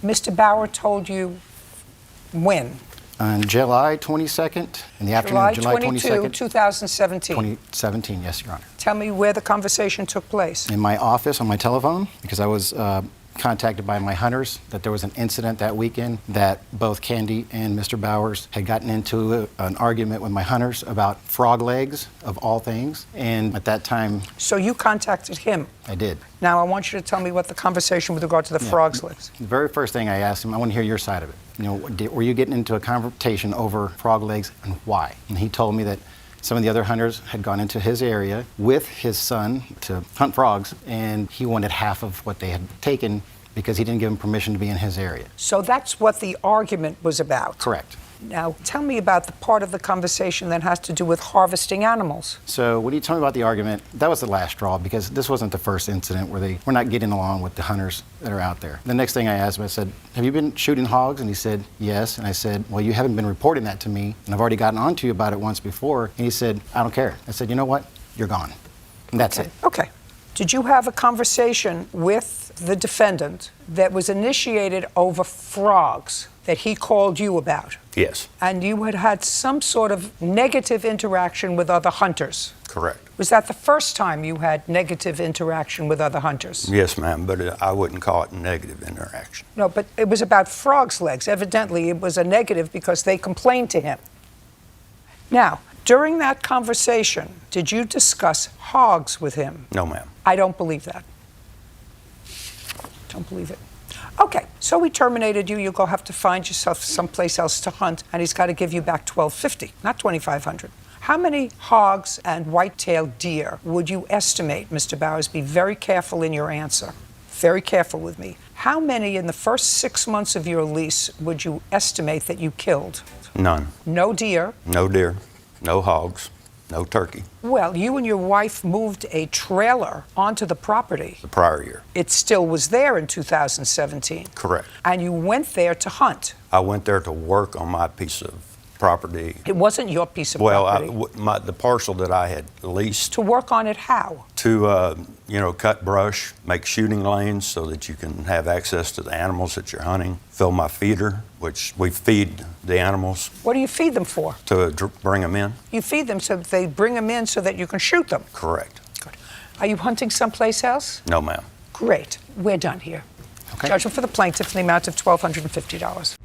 Mr. Bauer told you when? On July 22nd, in the afternoon of July 22nd. 2017. 2017, yes, Your Honor. Tell me where the conversation took place. In my office, on my telephone, because I was contacted by my hunters that there was an incident that weekend that both Candy and Mr. Bowers had gotten into an argument with my hunters about frog legs, of all things. And at that time, So you contacted him. I did. Now I want you to tell me what the conversation with regard to the frog's legs. The very first thing I asked him, I want to hear your side of it. You know, were you getting into a confrontation over frog legs and why? And he told me that some of the other hunters had gone into his area with his son to hunt frogs, and he wanted half of what they had taken because he didn't give him permission to be in his area. So that's what the argument was about. Correct. Now tell me about the part of the conversation that has to do with harvesting animals. So when he told me about the argument, that was the last straw because this wasn't the first incident where they were not getting along with the hunters that are out there. The next thing I asked him, I said, have you been shooting hogs? And he said, yes. And I said, well, you haven't been reporting that to me, and I've already gotten on to you about it once before. And he said, I don't care. I said, you know what? You're gone. And that's it. Okay. Did you have a conversation with the defendant that was initiated over frogs that he called you about? Yes, And you had had some sort of negative interaction with other hunters? correct. Was that the first time you had negative interaction with other hunters? Yes, ma'am, but I wouldn't call it negative interaction. No, but it was about frogs' legs. Evidently, it was a negative because they complained to him. Now, during that conversation, did you discuss hogs with him? No, ma'am. I don't believe that. Don't believe it. Okay, so he terminated you. You'll go have to find yourself someplace else to hunt, and he's got to give you back $1,250, not $2,500. How many hogs and white-tailed deer would you estimate, Mr. Bowers? Be very careful in your answer. Very careful with me. How many in the first 6 months of your lease would you estimate that you killed? None. No deer. No deer, no hogs, no turkey. Well, you and your wife moved a trailer onto the property. The prior year. It still was there in 2017. Correct. And you went there to hunt. I went there to work on my piece of property. It wasn't your piece of Well, property. the parcel that I had leased To work on it how? to, cut brush, make shooting lanes so that you can have access to the animals that you're hunting, fill my feeder, which we feed the animals What do you feed them for? to bring them in. You feed them so they bring them in so that you can shoot them. Correct. Good. Are you hunting someplace else? No, ma'am. Great. We're done here. Okay. Judgment for the plaintiff in the amount of $1,250.